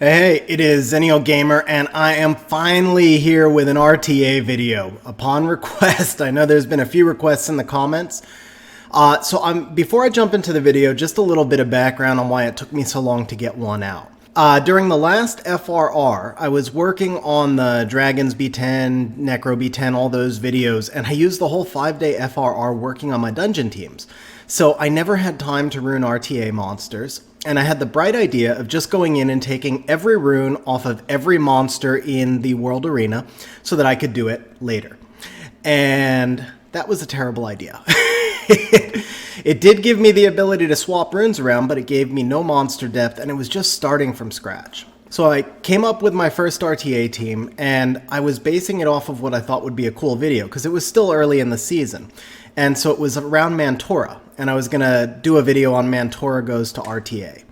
Hey, it is Xennial Gamer, and I am finally here with an RTA video upon request. I know there's been a few requests in the comments. Before I jump into the video, just a little bit of background on why it took me so long to get one out. During the last FRR, I was working on the Dragons B10, Necro B10, all those videos, and I used the whole 5-day FRR working on my dungeon teams. So I never had time to rune RTA monsters, and I had the bright idea of just going in and taking every rune off of every monster in the World Arena so that I could do it later. And that was a terrible idea. It did give me the ability to swap runes around, but it gave me no monster depth, and it was just starting from scratch. So I came up with my first RTA team, and I was basing it off of what I thought would be a cool video, because it was still early in the season. And so it was around Mantora, and I was going to do a video on Mantora goes to RTA.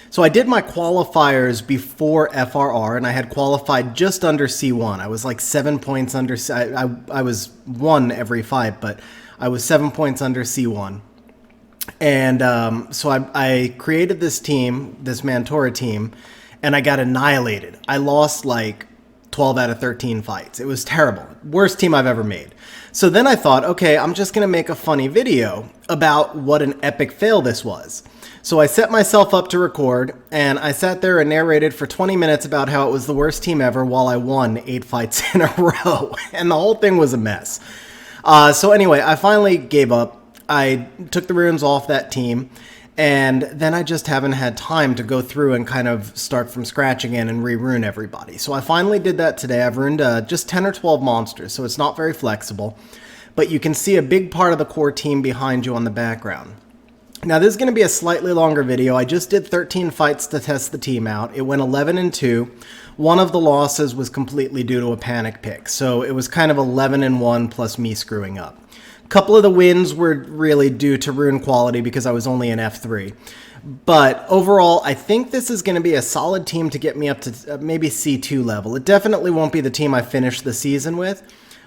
So I did my qualifiers before FRR, and I had qualified just under C1. I was like 7 points under, I was 1 every fight, but I was 7 points under C1. And so I created this team, this Mantora team, and I got annihilated. I lost like 12 out of 13 fights. It was terrible. Worst team I've ever made. So then I thought, okay, I'm just going to make a funny video about what an epic fail this was. So I set myself up to record, and I sat there and narrated for 20 minutes about how it was the worst team ever while I won 8 fights in a row. And the whole thing was a mess. So anyway, I finally gave up. I took the runes off that team, and then I just haven't had time to go through and kind of start from scratch again and re-rune everybody. So I finally did that today. I've runed just 10 or 12 monsters, so it's not very flexible. But you can see a big part of the core team behind you on the background. Now this is going to be a slightly longer video. I just did 13 fights to test the team out. It went 11-2. One of the losses was completely due to a panic pick, so it was kind of 11-1 plus me screwing up. A couple of the wins were really due to rune quality because I was only an F3. But overall, I think this is going to be a solid team to get me up to maybe C2 level. It definitely won't be the team I finish the season with.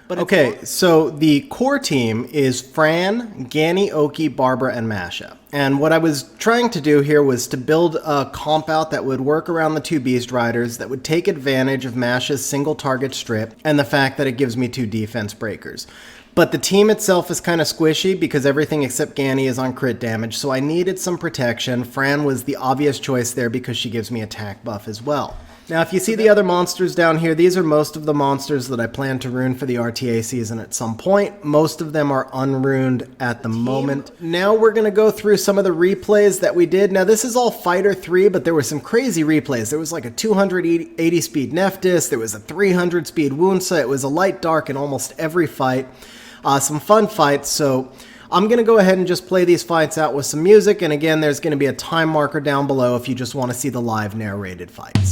But okay, so the core team is Fran, Ganny, Oki, Barbara, and Masha. And what I was trying to do here was to build a comp out that would work around the 2 Beast Riders that would take advantage of Masha's single target strip and the fact that it gives me 2 defense breakers. But the team itself is kind of squishy because everything except Ganny is on crit damage, so I needed some protection. Fran was the obvious choice there because she gives me attack buff as well. Now, if you see the other monsters down here, these are most of the monsters that I plan to rune for the RTA season at some point. Most of them are unruned at the moment. Now we're going to go through some of the replays that we did. Now, this is all Fighter 3, but there were some crazy replays. There was like a 280 speed Nephthys, there was a 300 speed Wounsa, it was a light dark in almost every fight. Some fun fights, so I'm going to go ahead and just play these fights out with some music, and again, there's going to be a time marker down below if you just want to see the live narrated fights.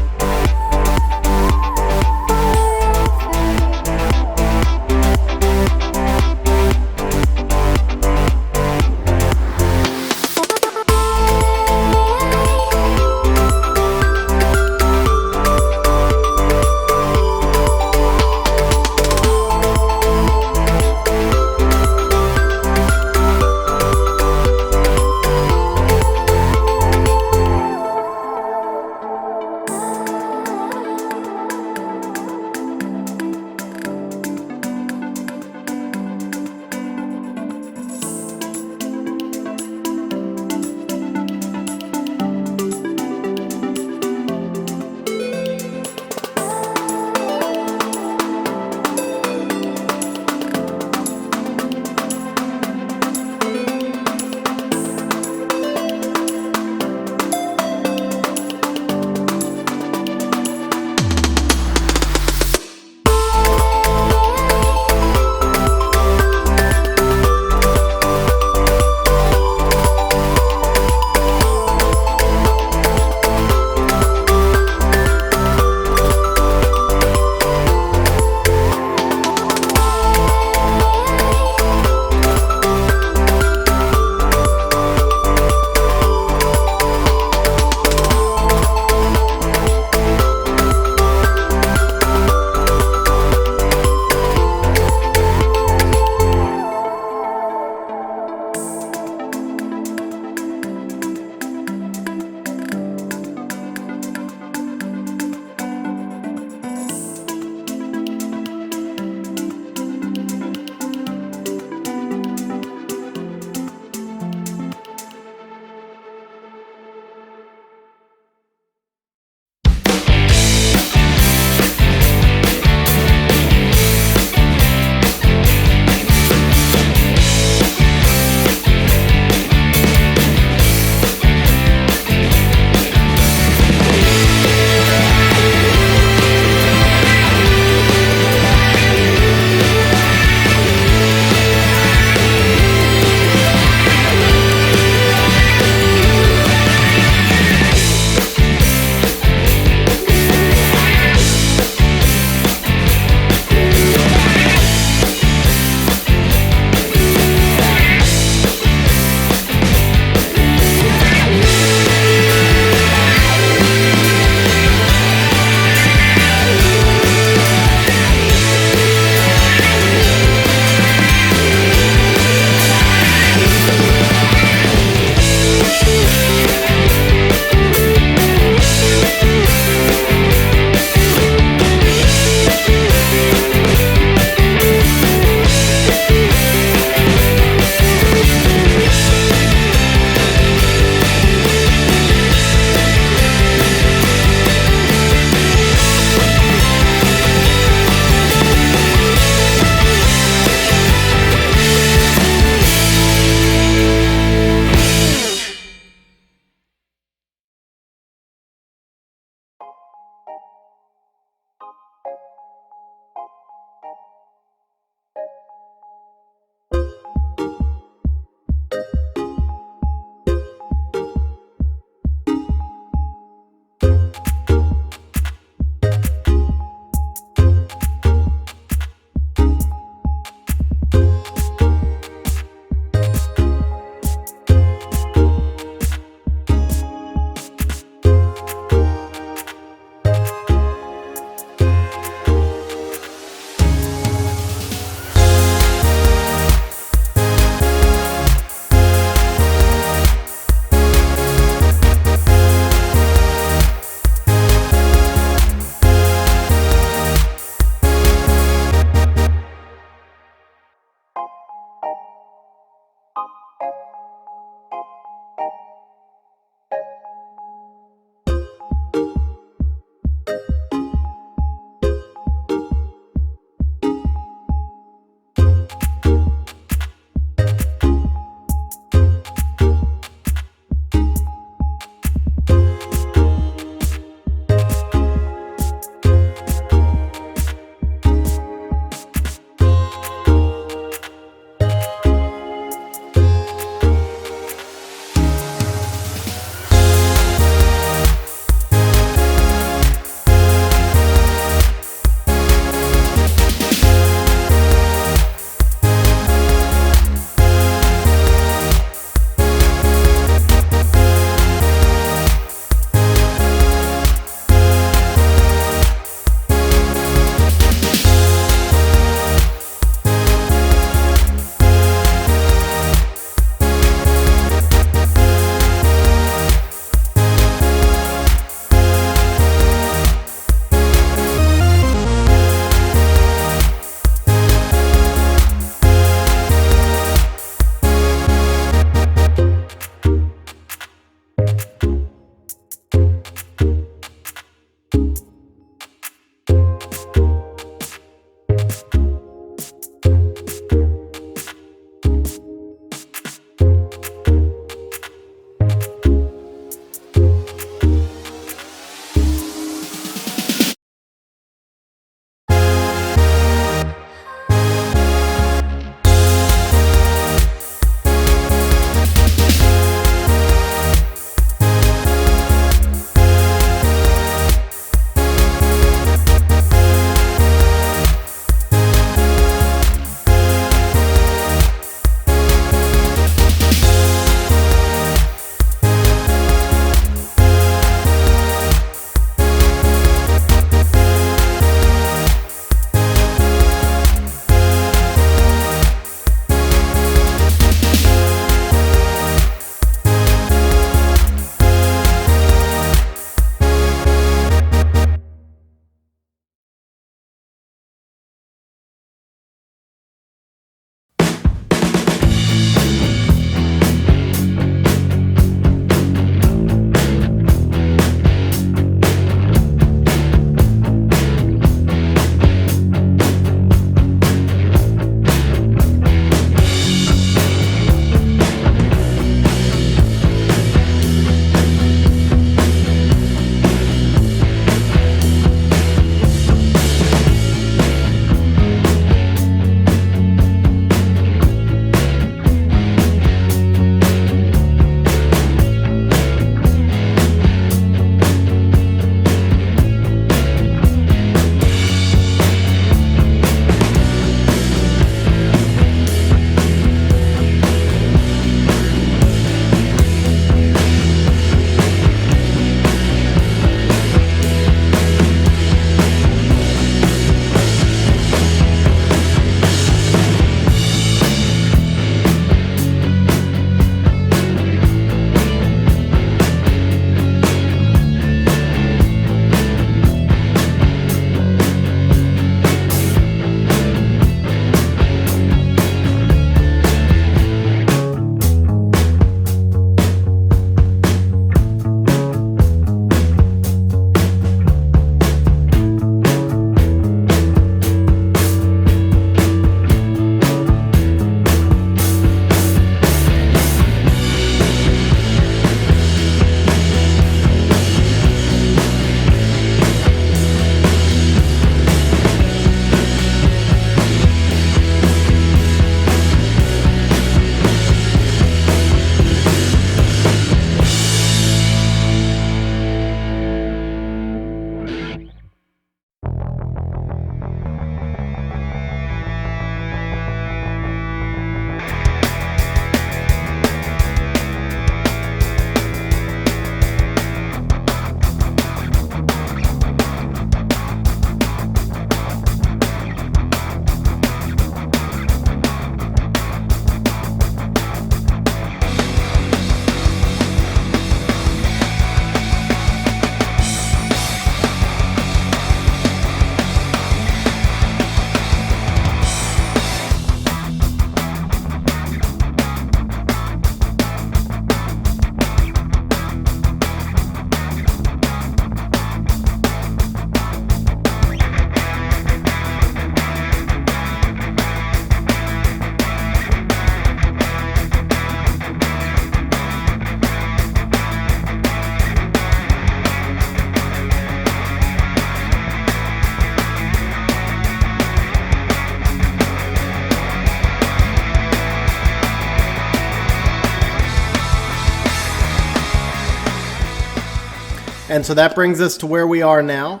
And so that brings us to where we are now.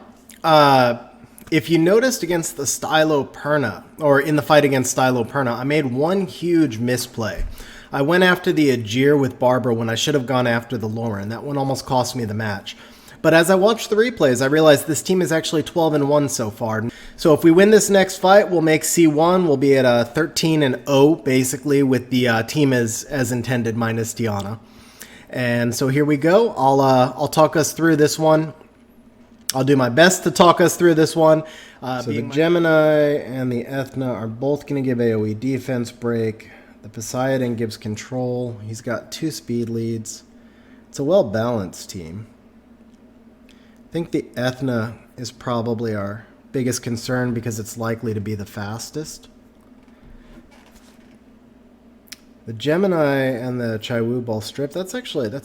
If you noticed against the Styloperna, or in the fight against Styloperna, I made one huge misplay. I went after the Ajir with Barbara when I should have gone after the Lauren. That one almost cost me the match. But as I watched the replays, I realized this team is actually 12-1 so far. So if we win this next fight, we'll make C1. We'll be at 13-0, basically, with the team as intended, minus Diana. And so here we go. I'll talk us through this one. I'll do my best to talk us through this one. So the Gemini and the Ethna are both going to give AoE defense break. The Poseidon gives control. He's got 2 speed leads. It's a well-balanced team. I think the Ethna is probably our biggest concern because it's likely to be the fastest. The Gemini and the Chaiwu Ball Strip, that's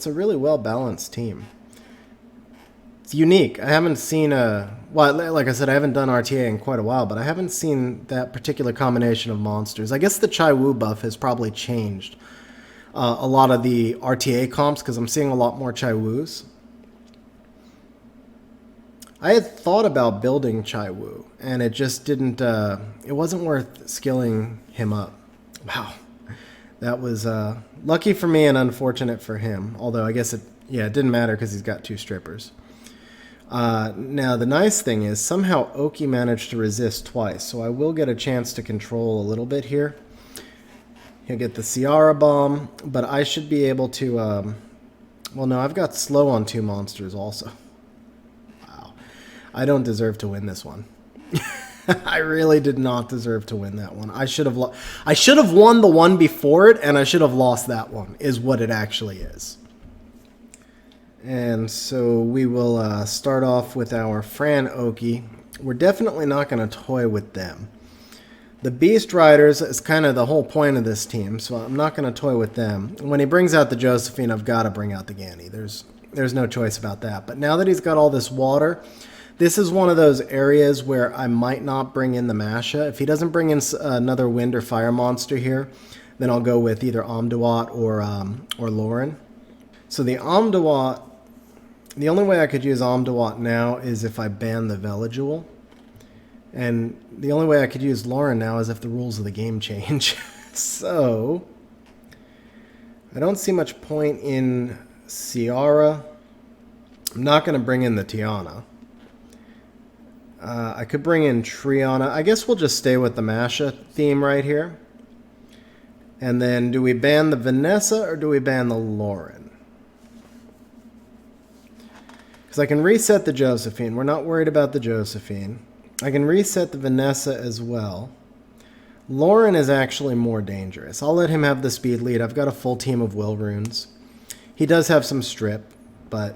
a really well-balanced team. It's unique. I haven't seen well, like I said, I haven't done RTA in quite a while, but I haven't seen that particular combination of monsters. I guess the Chaiwu buff has probably changed a lot of the RTA comps because I'm seeing a lot more Chaiwus. I had thought about building Chaiwu, and it just didn't, it wasn't worth skilling him up. Wow. That was lucky for me and unfortunate for him. Although I guess it didn't matter because he's got 2 strippers. Now, the nice thing is somehow Oki managed to resist twice, so I will get a chance to control a little bit here. He'll get the Ciara Bomb, but I should be able to... well, no, I've got slow on 2 monsters also. Wow. I don't deserve to win this one. I really did not deserve to win that one. I should have won the one before it, and I should have lost that one, is what it actually is. And so we will start off with our Fran Oki. We're definitely not going to toy with them. The Beast Riders is kind of the whole point of this team, so I'm not going to toy with them. When he brings out the Josephine, I've got to bring out the Ganny. There's no choice about that. But now that he's got all this water, this is one of those areas where I might not bring in the Masha. If he doesn't bring in another Wind or Fire monster here, then I'll go with either Amduat or Lauren. So the Amduat... The only way I could use Amduat now is if I ban the Veligewel. And the only way I could use Lauren now is if the rules of the game change. So, I don't see much point in Ciara. I'm not going to bring in the Tiana. I could bring in Triana. I guess we'll just stay with the Masha theme right here. And then, do we ban the Vanessa or do we ban the Lauren? Because I can reset the Josephine. We're not worried about the Josephine. I can reset the Vanessa as well. Lauren is actually more dangerous. I'll let him have the speed lead. I've got a full team of will runes. He does have some strip, but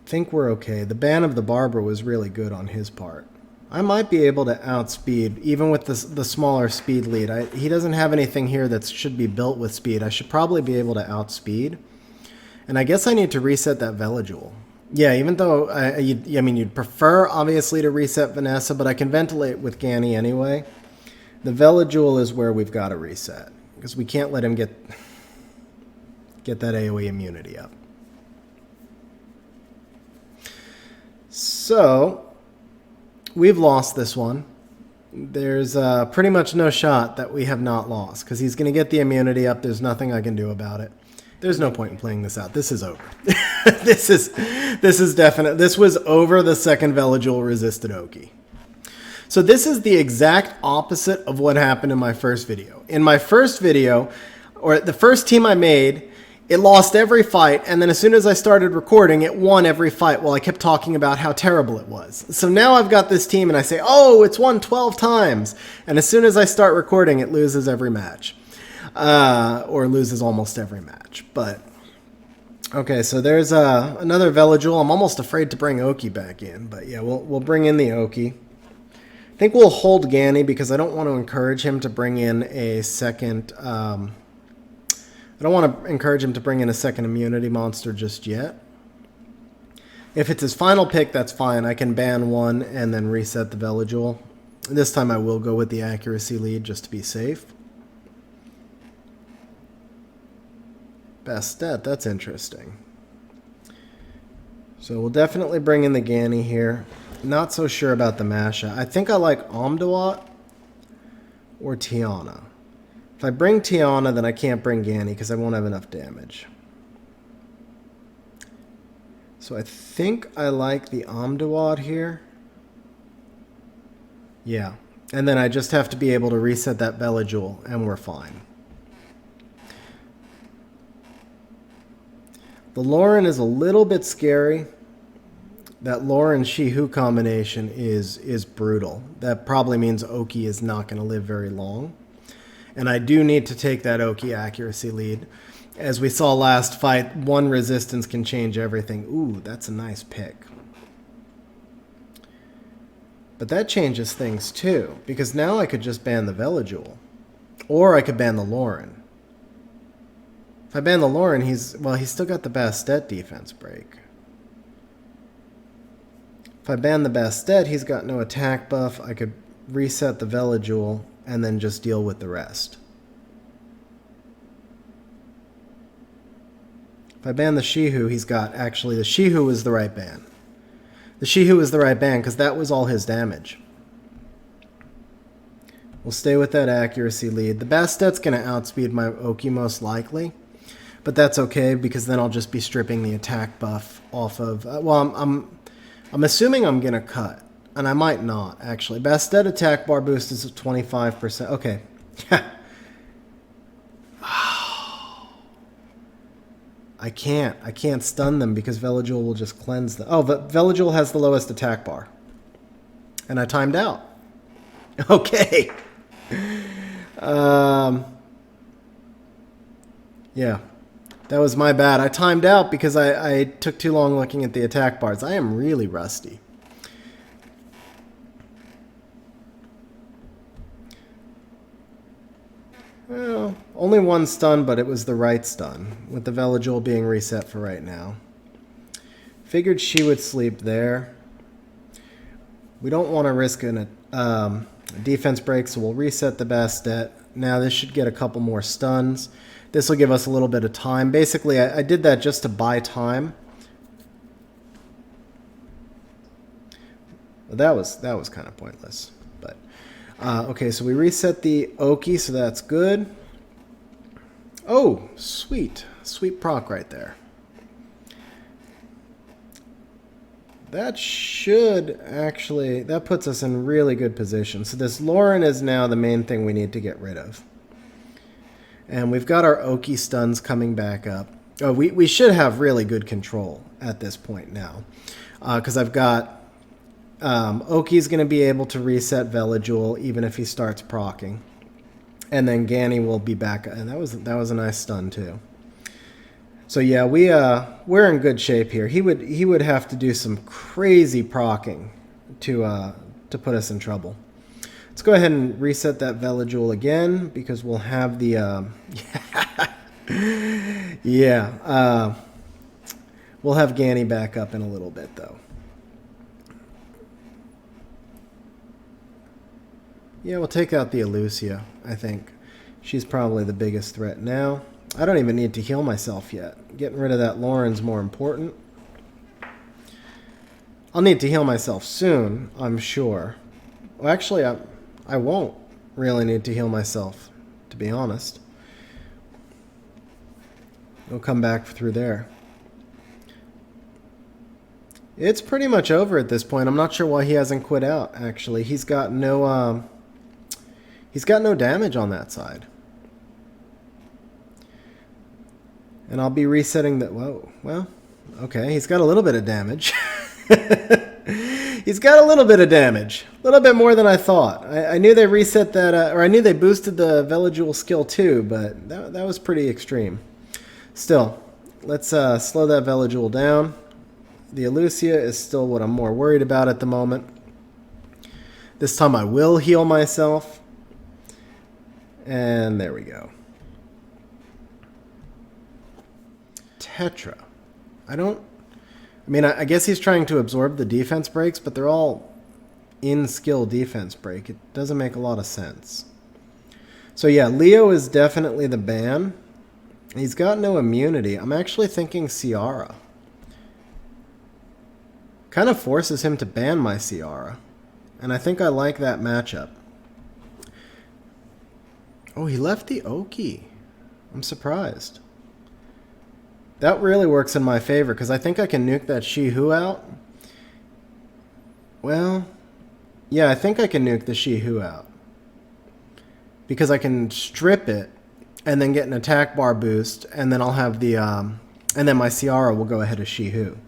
I think we're okay. The ban of the Barbara was really good on his part. I might be able to outspeed, even with the smaller speed lead. He doesn't have anything here that should be built with speed. I should probably be able to outspeed. And I guess I need to reset that Veligewel. Yeah, even though, I mean, you'd prefer, obviously, to reset Vanessa, but I can ventilate with Ganny anyway. The Veligewel is where we've got to reset, because we can't let him get that AoE immunity up. So, we've lost this one. There's pretty much no shot that we have not lost, because he's going to get the immunity up. There's nothing I can do about it. There's no point in playing this out. This is over. This is definite. This was over the second Veligewel resisted Oki. So this is the exact opposite of what happened in my first video. In my first video, or the first team I made, it lost every fight, and then as soon as I started recording, it won every fight while I kept talking about how terrible it was. So now I've got this team and I say, oh, it's won 12 times. And as soon as I start recording, it loses every match. Or loses almost every match. But okay, so there's another Veligewel. I'm almost afraid to bring Oki back in, but yeah, we'll bring in the Oki. I think we'll hold Ganny because I don't want to encourage him to bring in a second. I don't want to encourage him to bring in a second immunity monster just yet. If it's his final pick, that's fine. I can ban one and then reset the Veligewel. This time I will go with the accuracy lead just to be safe. Bastet, that's interesting. So we'll definitely bring in the Ganny here. Not so sure about the Masha. I think I like Omduat or Tiana. If I bring Tiana, then I can't bring Ganny because I won't have enough damage. So I think I like the Omduat here. Yeah. And then I just have to be able to reset that Bellijule, and we're fine. The Lauren is a little bit scary. That Lauren-Shihu combination is brutal. That probably means Oki is not going to live very long. And I do need to take that Oki accuracy lead. As we saw last fight, one resistance can change everything. Ooh, that's a nice pick. But that changes things too, because now I could just ban the Bellijule. Or I could ban the Lauren. If I ban the Lauren, he's still got the Bastet defense break. If I ban the Bastet, he's got no attack buff. I could reset the Bellijule and then just deal with the rest. If I ban the Shihu, he's got... Actually, the Shihu is the right ban. The Shihu is the right ban because that was all his damage. We'll stay with that accuracy lead. The Bastet's going to outspeed my Oki most likely. But that's okay because then I'll just be stripping the attack buff off of... I'm assuming I'm going to cut. And I might not, actually. Bastet attack bar boost is 25%. Okay. I can't stun them because Bellijule will just cleanse them. Oh, but Bellijule has the lowest attack bar. And I timed out. Okay. Yeah. That was my bad. I timed out because I took too long looking at the attack bars. I am really rusty. Well, only one stun, but it was the right stun, with the Bellijule being reset for right now. Figured she would sleep there. We don't want to risk a defense break, so we'll reset the Bastet. Now this should get a couple more stuns. This will give us a little bit of time. Basically, I did that just to buy time. Well, that was kind of pointless. But okay, so we reset the Oki, so that's good. Oh, sweet. Sweet proc right there. That should actually... That puts us in really good position. So this Lauren is now the main thing we need to get rid of. And we've got our Oki stuns coming back up. Oh, we should have really good control at this point now. Because I've got... Oki's going to be able to reset Bellijule even if he starts proccing. And then Ganny will be back. And that was a nice stun too. So yeah, we're in good shape here. He would have to do some crazy proccing to put us in trouble. Let's go ahead and reset that Bellijule again because we'll have the we'll have Ganny back up in a little bit though. Yeah, we'll take out the Elucia, I think. She's probably the biggest threat now. I don't even need to heal myself yet. Getting rid of that Lauren's more important. I'll need to heal myself soon, I'm sure. Well, actually, I won't really need to heal myself, to be honest. We'll come back through there. It's pretty much over at this point. I'm not sure why he hasn't quit out, actually. He's got no damage on that side. And I'll be resetting that. Whoa, well, okay. He's got a little bit of damage. He's got a little bit of damage. A little bit more than I thought. I knew they reset that, or I knew they boosted the Bellijule skill too, but that was pretty extreme. Still, let's slow that Bellijule down. The Elucia is still what I'm more worried about at the moment. This time I will heal myself. And there we go. Tetra. I guess he's trying to absorb the defense breaks, but they're all in-skill defense break. It doesn't make a lot of sense. So yeah, Leo is definitely the ban. He's got no immunity. I'm actually thinking Ciara. Kind of forces him to ban my Ciara. And I think I like that matchup. Oh, he left the Oki. I'm surprised. That really works in my favor, because I think I can nuke that Shi-Hu out. Well, yeah, I think I can nuke the Shi-Hu out. Because I can strip it, and then get an attack bar boost, and then I'll have the, and then my Ciara will go ahead of Shi-Hu.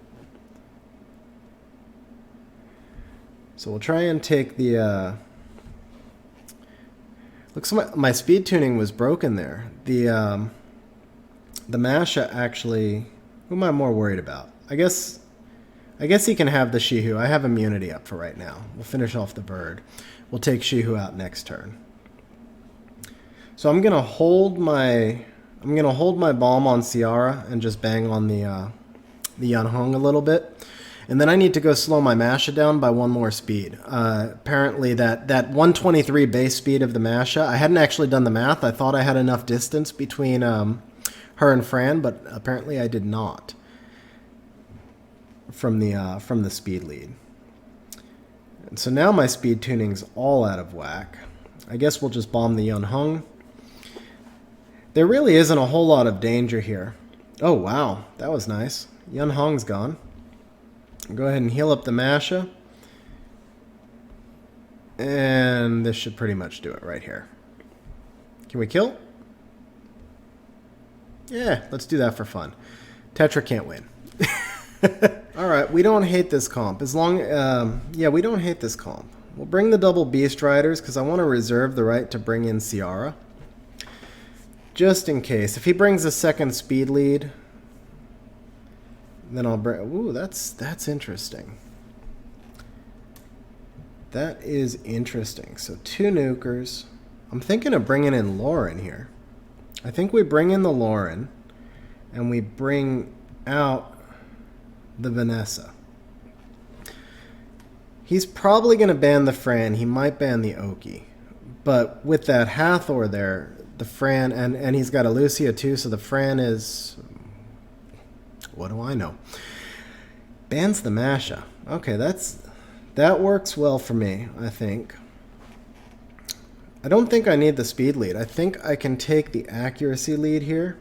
So we'll try and take the, looks like my speed tuning was broken there. The Masha actually, who am I more worried about? I guess he can have the Shi-Hu. I have immunity up for right now. We'll finish off the bird. We'll take Shi-Hu out next turn. So I'm gonna hold my bomb on Ciara and just bang on the Yunhong a little bit. And then I need to go slow my Masha down by 1 more speed. Apparently that 123 base speed of the Masha, I hadn't actually done the math. I thought I had enough distance between her and Fran, but apparently I did not from the speed lead. And so now my speed tuning's all out of whack. I guess we'll just bomb the Yunhong. There really isn't a whole lot of danger here. Oh wow, that was nice. Yunhong's gone. Go ahead and heal up the Masha. And this should pretty much do it right here. Can we kill? Yeah, let's do that for fun. Tetra can't win. Alright, we don't hate this comp. As long, yeah, we don't hate this comp. We'll bring the double Beast Riders because I want to reserve the right to bring in Ciara. Just in case. If he brings a second speed lead, then I'll bring... Ooh, that's interesting. That is interesting. So 2 nukers. I'm thinking of bringing in Lauren here. I think we bring in the Lauren, and we bring out the Vanessa. He's probably going to ban the Fran. He might ban the Oki. But with that Hathor there, the Fran... And he's got a Lucia too, so the Fran is... What do I know? Bans the Masha. Okay, that works well for me, I think. I don't think I need the speed lead. I think I can take the accuracy lead here.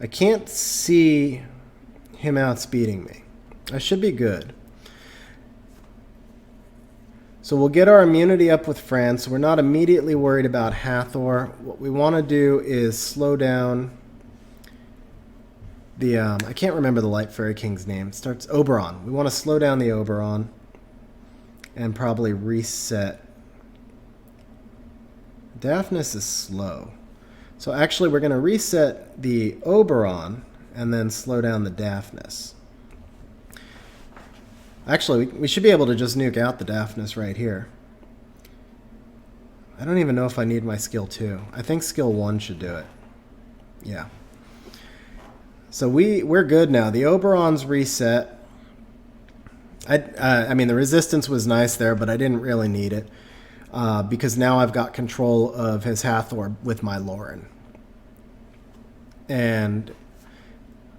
I can't see him outspeeding me. I should be good. So we'll get our immunity up with Fran, so we're not immediately worried about Hathor. What we want to do is slow down the, I can't remember the Light Fairy King's name. It starts Oberon. We want to slow down the Oberon and probably reset. Daphnis is slow. So actually we're going to reset the Oberon and then slow down the Daphnis. Actually, we should be able to just nuke out the Daphnis right here. I don't even know if I need my skill 2. I think skill 1 should do it. Yeah. So we're good now. The Oberon's reset. I mean, the resistance was nice there, but I didn't really need it. Because now I've got control of his Hathor with my Lauren. And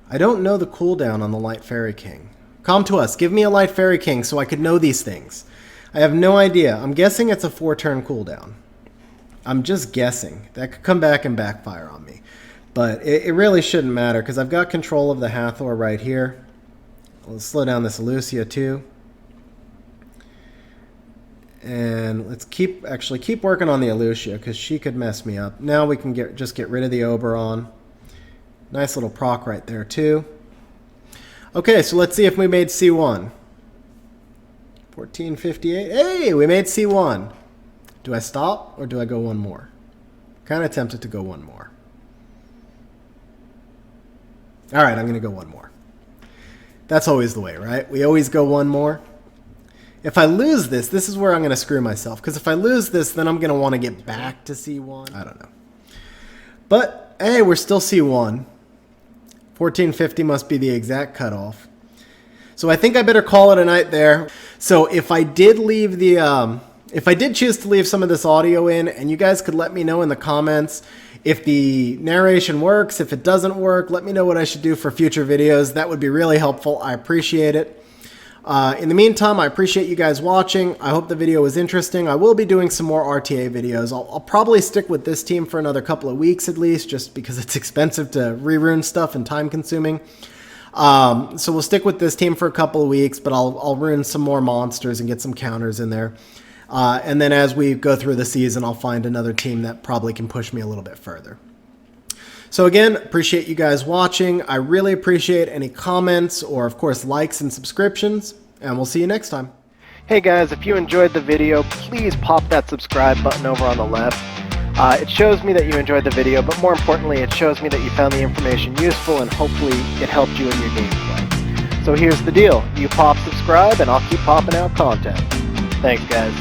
I don't know the cooldown on the Light Fairy King. Come to us. Give me a Light Fairy King so I could know these things. I have no idea. I'm guessing it's a 4-turn cooldown. I'm just guessing. That could come back and backfire on me. But it really shouldn't matter because I've got control of the Hathor right here. Let's slow down this Lucia too. And let's keep working on the Lucia because she could mess me up. Now we can just get rid of the Oberon. Nice little proc right there too. Okay, so let's see if we made C1. 1458. Hey, we made C1. Do I stop or do I go one more? Kind of tempted to go one more. All right, I'm going to go one more. That's always the way, right? We always go one more. If I lose this, this is where I'm going to screw myself. Because if I lose this, then I'm going to want to get back to C1. I don't know. But, hey, we're still C1. 1450 must be the exact cutoff. So I think I better call it a night there. So if I did leave the... if I did choose to leave some of this audio in, and you guys could let me know in the comments if the narration works, if it doesn't work, let me know what I should do for future videos. That would be really helpful. I appreciate it. In the meantime, I appreciate you guys watching. I hope the video was interesting. I will be doing some more RTA videos. I'll probably stick with this team for another couple of weeks at least, just because it's expensive to rerun stuff and time consuming. So we'll stick with this team for a couple of weeks, but I'll ruin some more monsters and get some counters in there. And then as we go through the season, I'll find another team that probably can push me a little bit further. So again, appreciate you guys watching. I really appreciate any comments or, of course, likes and subscriptions, and we'll see you next time. Hey guys, if you enjoyed the video, please pop that subscribe button over on the left. It shows me that you enjoyed the video, but more importantly, it shows me that you found the information useful and hopefully it helped you in your gameplay. So here's the deal. You pop subscribe and I'll keep popping out content. Thanks guys.